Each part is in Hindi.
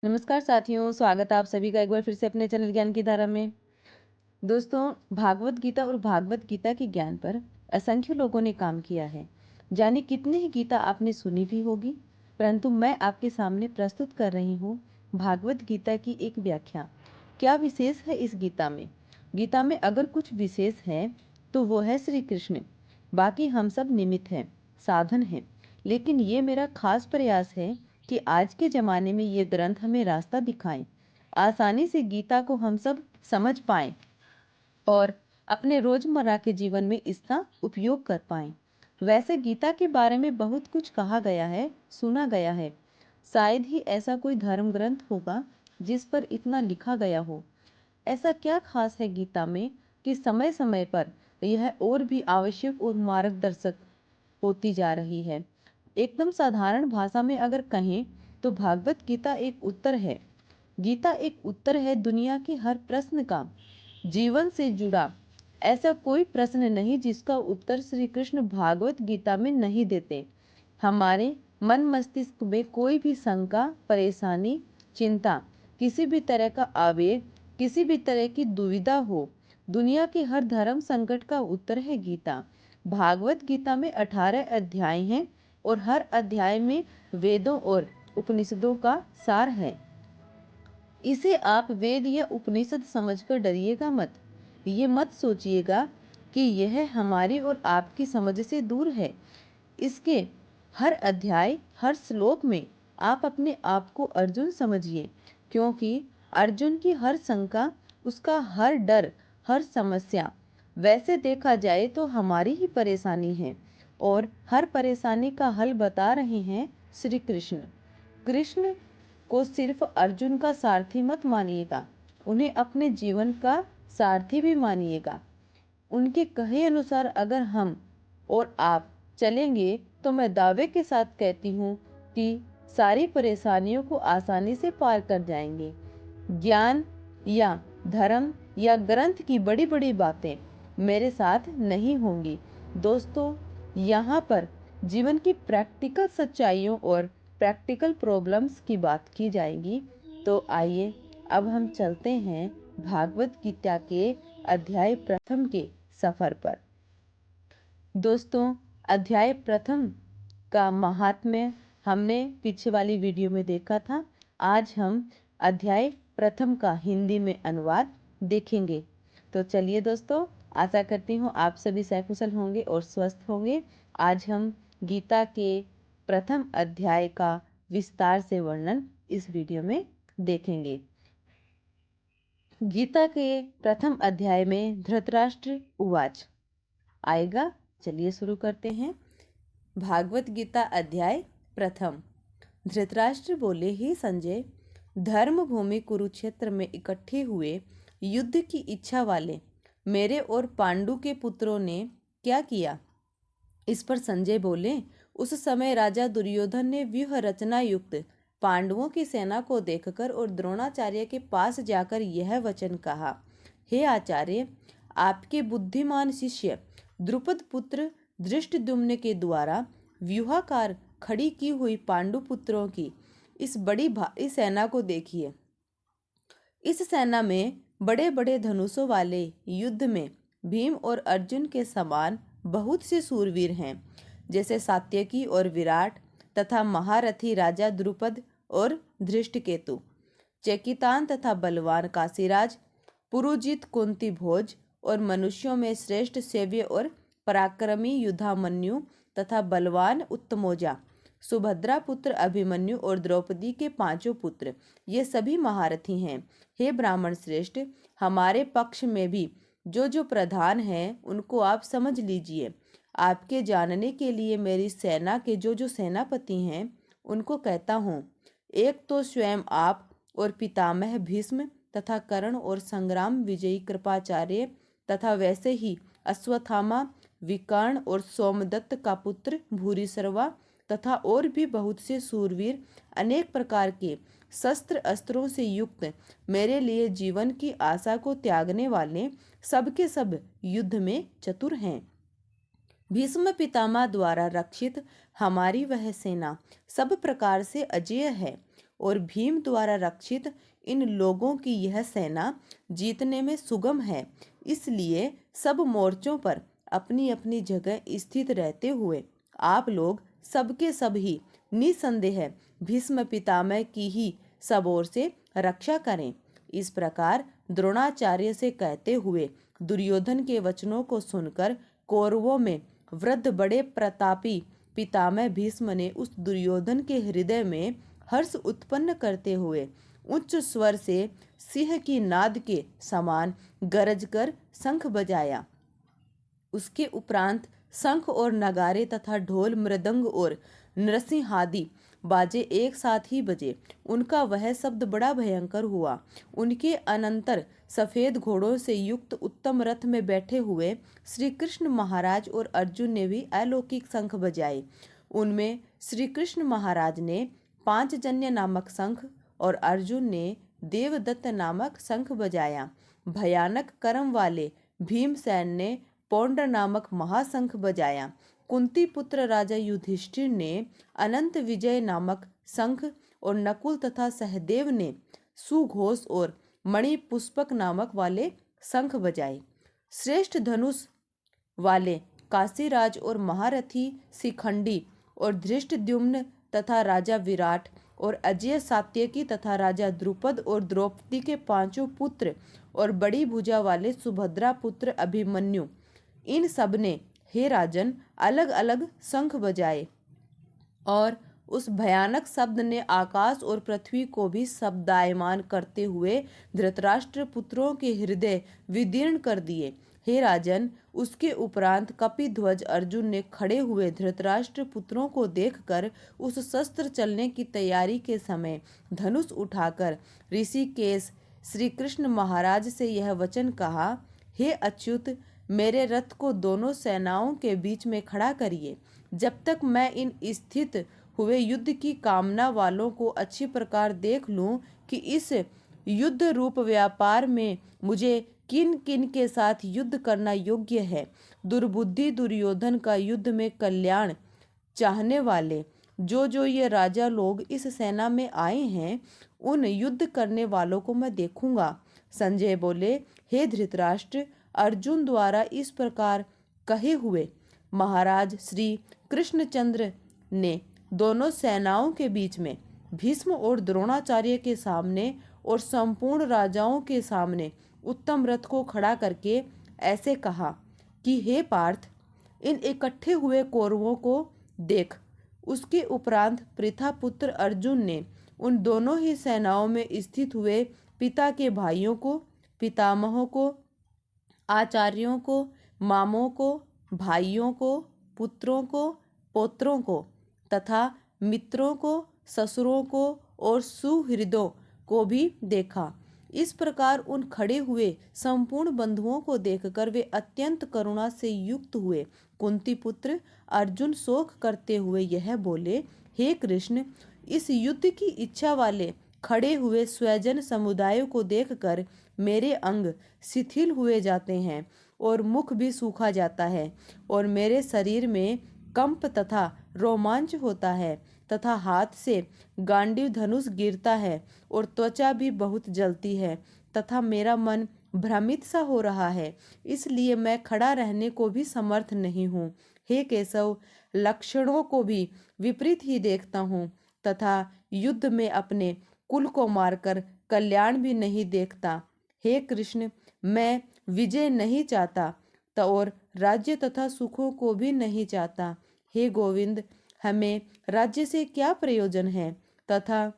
नमस्कार साथियों, स्वागत है आप सभी का एक बार फिर से अपने चैनल ज्ञान की धारा में। दोस्तों, भागवत गीता और भागवत गीता के ज्ञान पर असंख्य लोगों ने काम किया है। जाने कितनी ही गीता आपने सुनी भी होगी, परंतु मैं आपके सामने प्रस्तुत कर रही हूँ भागवत गीता की एक व्याख्या। क्या विशेष है इस गीता में? गीता में अगर कुछ विशेष है तो वो है श्री कृष्ण। बाकी हम सब निमित्त हैं, साधन हैं। लेकिन ये मेरा खास प्रयास है कि आज के जमाने में ये ग्रंथ हमें रास्ता दिखाएं, आसानी से गीता को हम सब समझ पाएं और अपने रोजमर्रा के जीवन में इसका उपयोग कर पाएं। वैसे गीता के बारे में बहुत कुछ कहा गया है, सुना गया है। शायद ही ऐसा कोई धर्म ग्रंथ होगा जिस पर इतना लिखा गया हो। ऐसा क्या खास है गीता में कि समय समय पर यह और भी आवश्यक और मार्गदर्शक होती जा रही है। एकदम साधारण भाषा में अगर कहें तो भागवत गीता एक उत्तर है। गीता एक उत्तर है दुनिया के हर प्रश्न का। जीवन से जुड़ा ऐसा कोई प्रश्न नहीं जिसका उत्तर श्री कृष्ण भागवत गीता में नहीं देते। हमारे मन मस्तिष्क में कोई भी शंका, परेशानी, चिंता, किसी भी तरह का आवेग, किसी भी तरह की दुविधा हो, दुनिया के हर धर्म संकट का उत्तर है गीता। भागवत गीता में 18 अध्याय हैं और हर अध्याय में वेदों और उपनिषदों का सार है। इसे आप वेद या उपनिषद समझकर डरिएगा मत। ये मत सोचिएगा कि यह हमारी और आपकी समझ से दूर है। इसके हर अध्याय, हर श्लोक में आप अपने आप को अर्जुन समझिए, क्योंकि अर्जुन की हर शंका, उसका हर डर, हर समस्या वैसे देखा जाए तो हमारी ही परेशानी है और हर परेशानी का हल बता रहे हैं श्री कृष्ण। कृष्ण को सिर्फ अर्जुन का सारथी मत मानिएगा, उन्हें अपने जीवन का सारथी भी मानिएगा। उनके कहे अनुसार अगर हम और आप चलेंगे तो मैं दावे के साथ कहती हूँ कि सारी परेशानियों को आसानी से पार कर जाएंगे। ज्ञान या धर्म या ग्रंथ की बड़ी बड़ी बातें मेरे साथ नहीं होंगी। दोस्तों, यहाँ पर जीवन की प्रैक्टिकल सच्चाइयों और प्रैक्टिकल प्रॉब्लम्स की बात की जाएगी। तो आइए अब हम चलते हैं भागवत गीता के अध्याय प्रथम के सफर पर। दोस्तों, अध्याय प्रथम का महात्म्य हमने पीछे वाली वीडियो में देखा था। आज हम अध्याय प्रथम का हिंदी में अनुवाद देखेंगे। तो चलिए दोस्तों, आशा करती हूँ आप सभी सकुशल होंगे और स्वस्थ होंगे। आज हम गीता के प्रथम अध्याय का विस्तार से वर्णन इस वीडियो में देखेंगे। गीता के प्रथम अध्याय में धृतराष्ट्र उवाच आएगा। चलिए शुरू करते हैं। भागवत गीता अध्याय प्रथम। धृतराष्ट्र बोले, ही संजय, धर्म भूमि कुरुक्षेत्र में इकट्ठे हुए युद्ध की इच्छा वाले मेरे और पांडु के पुत्रों ने क्या किया? इस पर संजय बोले, उस समय राजा दुर्योधन ने व्यूह रचना युक्त पांडवों की सेना को देखकर और द्रोणाचार्य के पास जाकर यह वचन कहा, हे आचार्य, आपके बुद्धिमान शिष्य द्रुपद पुत्र धृष्टद्युम्न के द्वारा व्यूहाकार खड़ी की हुई पांडु पुत्रों की इस बड़ी भारी सेना को देखिए। इस सेना में बड़े बड़े धनुषों वाले युद्ध में भीम और अर्जुन के समान बहुत से सूरवीर हैं, जैसे सात्यकी और विराट, तथा महारथी राजा द्रुपद और धृष्टकेतु, चेकितान तथा बलवान काशीराज, पुरुजित कुंती भोज और मनुष्यों में श्रेष्ठ सेव्य और पराक्रमी युधामन्यु तथा बलवान उत्तमोजा, सुभद्रा पुत्र अभिमन्यु और द्रौपदी के पांचों पुत्र, ये सभी महारथी हैं। हे ब्राह्मण श्रेष्ठ, हमारे पक्ष में भी जो जो प्रधान हैं उनको आप समझ लीजिए। आपके जानने के लिए मेरी सेना के जो जो सेनापति हैं उनको कहता हूँ। एक तो स्वयं आप और पितामह भीष्म तथा कर्ण और संग्राम विजयी कृपाचार्य तथा वैसे ही अश्वत्थामा, विकर्ण और सोमदत्त का पुत्र भूरिश्रवा तथा और भी बहुत से सूरवीर अनेक प्रकार के शस्त्र अस्त्रों से युक्त मेरे लिए जीवन की आशा को त्यागने वाले सबके सब युद्ध में चतुर हैं। भीष्म पितामह द्वारा रक्षित हमारी वह सेना सब प्रकार से अजेय है। और भीम द्वारा रक्षित इन लोगों की यह सेना जीतने में सुगम है। इसलिए सब मोर्चों पर अपनी अपनी जगह स्थित रहते हुए आप लोग सबके सब ही निसंदेह भीष्म पितामह की ही सब ओर से रक्षा करें। इस प्रकार द्रोणाचार्य से कहते हुए दुर्योधन के वचनों को सुनकर कौरवों में वृद्ध बड़े प्रतापी पितामह भीष्म ने उस दुर्योधन के हृदय में हर्ष उत्पन्न करते हुए उच्च स्वर से सिंह की नाद के समान गरज कर शंख बजाया। उसके उपरांत शंख और नगारे तथा ढोल मृदंग और नरसिंहादि बाजे एक साथ ही बजे। उनका वह शब्द बड़ा भयंकर हुआ। उनके अनंतर सफेद घोड़ों से युक्त उत्तम रथ में बैठे हुए श्री कृष्ण महाराज और अर्जुन ने भी अलौकिक शंख बजाए। उनमें श्री कृष्ण महाराज ने पांचजन्य नामक शंख और अर्जुन ने देवदत्त नामक शंख बजाया। भयानक कर्म वाले भीमसेन ने पौंड्र नामक महाशंख बजाया। कुंती पुत्र राजा युधिष्ठिर ने अनंत विजय नामक शंख और नकुल तथा सहदेव ने सुघोष और मणिपुष्पक नामक वाले शंख बजाए। श्रेष्ठ धनुष वाले काशीराज और महारथी शिखंडी और धृष्टद्युम्न तथा राजा विराट और अजय सात्यकी तथा राजा द्रुपद और द्रौपदी के पांचों पुत्र और बड़ी भुजा वाले सुभद्रा पुत्र अभिमन्यु, इन सब ने हे राजन अलग अलग शंख बजाए। और उस भयानक शब्द ने आकाश और पृथ्वी को भी शब्दायमान करते हुए धृतराष्ट्र पुत्रों के हृदय विदीर्ण कर दिए। हे राजन, उसके उपरांत कपिध्वज अर्जुन ने खड़े हुए धृतराष्ट्र पुत्रों को देखकर उस शस्त्र चलने की तैयारी के समय धनुष उठाकर ऋषिकेश श्री कृष्ण महाराज से यह वचन कहा, हे अच्युत, मेरे रथ को दोनों सेनाओं के बीच में खड़ा करिए, जब तक मैं इन स्थित हुए युद्ध की कामना वालों को अच्छी प्रकार देख लूं कि इस युद्ध रूप व्यापार में मुझे किन किन के साथ युद्ध करना योग्य है। दुर्बुद्धि दुर्योधन का युद्ध में कल्याण चाहने वाले जो ये राजा लोग इस सेना में आए हैं, उन युद्ध करने वालों को मैं देखूंगा। संजय बोले, हे धृतराष्ट्र, अर्जुन द्वारा इस प्रकार कहे हुए महाराज श्री कृष्णचंद्र ने दोनों सेनाओं के बीच में भीष्म और द्रोणाचार्य के सामने और संपूर्ण राजाओं के सामने उत्तम रथ को खड़ा करके ऐसे कहा कि हे पार्थ, इन इकट्ठे हुए कौरवों को देख। उसके उपरांत पृथा पुत्र अर्जुन ने उन दोनों ही सेनाओं में स्थित हुए पिता के भाइयों को, पितामहों को, आचार्यों को, मामों को, भाइयों को, पुत्रों को, पौत्रों को तथा मित्रों को, ससुरों को और सुहृदों को भी देखा। इस प्रकार उन खड़े हुए संपूर्ण बंधुओं को देखकर वे अत्यंत करुणा से युक्त हुए। कुंती पुत्र अर्जुन शोक करते हुए यह बोले, हे कृष्ण, इस युद्ध की इच्छा वाले खड़े हुए स्वजन समुदाय को देखकर मेरे अंग शिथिल हुए जाते हैं और मुख भी सूखा जाता है और मेरे शरीर में कंप तथा रोमांच होता है तथा हाथ से गांडीव धनुष गिरता है और त्वचा भी बहुत जलती है तथा मेरा मन भ्रमित सा हो रहा है, इसलिए मैं खड़ा रहने को भी समर्थ नहीं हूँ। हे केशव, लक्षणों को भी विपरीत ही देखता हूँ तथा युद्ध में अपने कुल को मारकर कल्याण भी नहीं देखता। हे कृष्ण, मैं विजय नहीं चाहता और राज्य तथा सुखों को भी नहीं चाहता। हे गोविंद, हमें राज्य से क्या प्रयोजन है तथा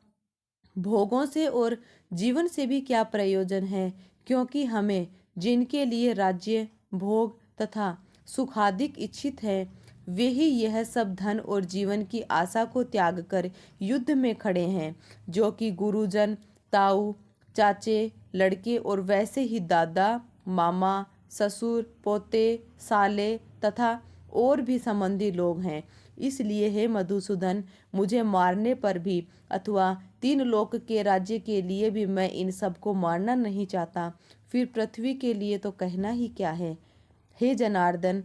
भोगों से और जीवन से भी क्या प्रयोजन है, क्योंकि हमें जिनके लिए राज्य, भोग तथा सुखाधिक इच्छित है, वे ही यह सब धन और जीवन की आशा को त्याग कर युद्ध में खड़े हैं, जो कि गुरुजन, ताऊ, चाचे, लड़के और वैसे ही दादा, मामा, ससुर, पोते, साले तथा और भी संबंधी लोग हैं। इसलिए हे मधुसूदन, मुझे मारने पर भी अथवा 3 लोक के राज्य के लिए भी मैं इन सबको मारना नहीं चाहता, फिर पृथ्वी के लिए तो कहना ही क्या है। हे जनार्दन,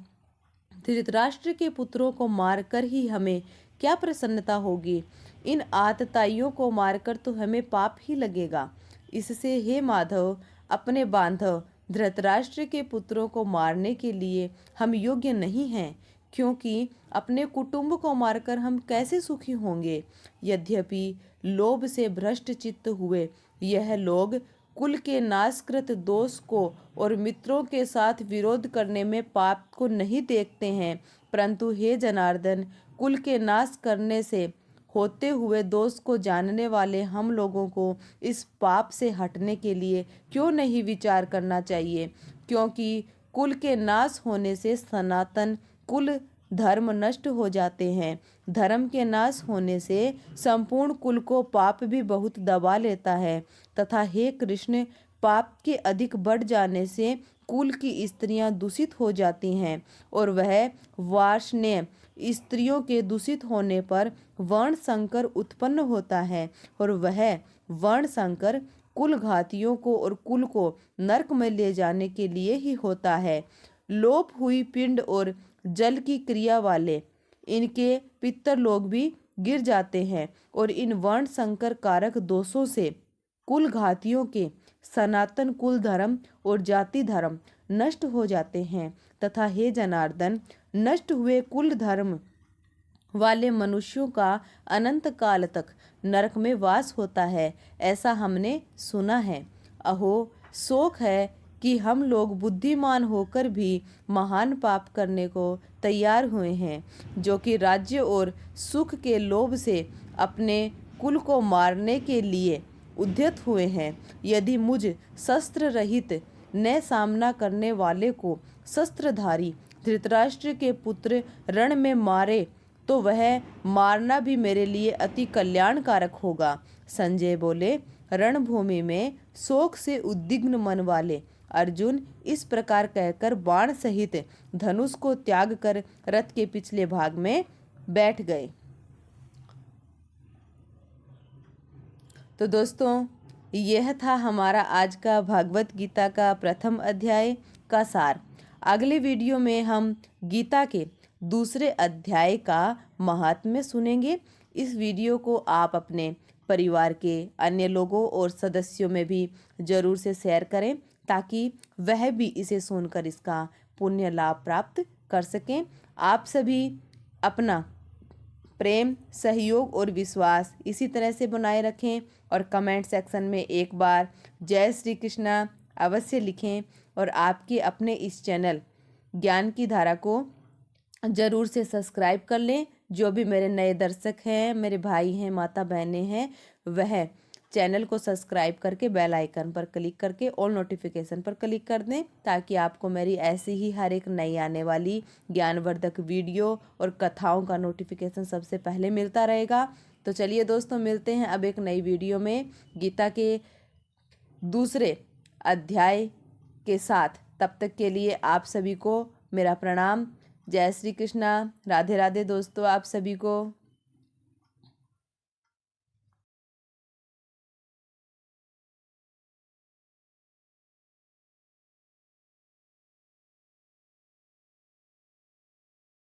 धृतराष्ट्र के पुत्रों को मारकर ही हमें क्या प्रसन्नता होगी। इन आतताइयों को मारकर तो हमें पाप ही लगेगा। इससे हे माधव, अपने बांधव धृतराष्ट्र के पुत्रों को मारने के लिए हम योग्य नहीं हैं, क्योंकि अपने कुटुंब को मारकर हम कैसे सुखी होंगे। यद्यपि लोभ से भ्रष्ट चित्त हुए यह लोग कुल के नाशकृत दोष को और मित्रों के साथ विरोध करने में पाप को नहीं देखते हैं, परंतु हे जनार्दन, कुल के नाश करने से होते हुए दोष को जानने वाले हम लोगों को इस पाप से हटने के लिए क्यों नहीं विचार करना चाहिए, क्योंकि कुल के नाश होने से सनातन कुल धर्म नष्ट हो जाते हैं। धर्म के नाश होने से संपूर्ण कुल को पाप भी बहुत दबा लेता है तथा हे कृष्ण, पाप के अधिक बढ़ जाने से कुल की स्त्रियां दूषित हो जाती हैं और वह वार्ष्णेय स्त्रियों के दूषित होने पर वर्ण संकर उत्पन्न होता है और वह वर्ण संकर कुल घातियों को और कुल को नरक में ले जाने के लिए ही होता है। लोप हुई पिंड और जल की क्रिया वाले इनके पितर लोग भी गिर जाते हैं और इन वर्ण संकर कारक दोषों से कुल घातियों के सनातन कुल धर्म और जाति धर्म नष्ट हो जाते हैं तथा हे जनार्दन, नष्ट हुए कुल धर्म वाले मनुष्यों का अनंत काल तक नरक में वास होता है, ऐसा हमने सुना है। अहो, शोक है कि हम लोग बुद्धिमान होकर भी महान पाप करने को तैयार हुए हैं, जो कि राज्य और सुख के लोभ से अपने कुल को मारने के लिए उद्यत हुए हैं। यदि मुझ शस्त्र रहित न सामना करने वाले को शस्त्रधारी धृतराष्ट्र के पुत्र रण में मारे तो वह मारना भी मेरे लिए अति कल्याणकारक होगा। संजय बोले, रणभूमि में शोक से उद्विग्न मन वाले अर्जुन इस प्रकार कहकर बाण सहित धनुष को त्याग कर रथ के पिछले भाग में बैठ गए। तो दोस्तों, यह था हमारा आज का भागवत गीता का प्रथम अध्याय का सार। अगले वीडियो में हम गीता के दूसरे अध्याय का महात्म्य सुनेंगे। इस वीडियो को आप अपने परिवार के अन्य लोगों और सदस्यों में भी जरूर से शेयर करें, ताकि वह भी इसे सुनकर इसका पुण्य लाभ प्राप्त कर सकें। आप सभी अपना प्रेम, सहयोग और विश्वास इसी तरह से बनाए रखें और कमेंट सेक्शन में एक बार जय श्री कृष्णा अवश्य लिखें और आपके अपने इस चैनल ज्ञान की धारा को ज़रूर से सब्सक्राइब कर लें। जो भी मेरे नए दर्शक हैं, मेरे भाई हैं, माता बहनें हैं, वह चैनल को सब्सक्राइब करके बेल आइकन पर क्लिक करके ऑल नोटिफिकेशन पर क्लिक कर दें, ताकि आपको मेरी ऐसी ही हर एक नई आने वाली ज्ञानवर्धक वीडियो और कथाओं का नोटिफिकेशन सबसे पहले मिलता रहेगा। तो चलिए दोस्तों, मिलते हैं अब एक नई वीडियो में गीता के दूसरे अध्याय के साथ। तब तक के लिए आप सभी को मेरा प्रणाम। जय श्री कृष्णा, राधे राधे दोस्तों आप सभी को।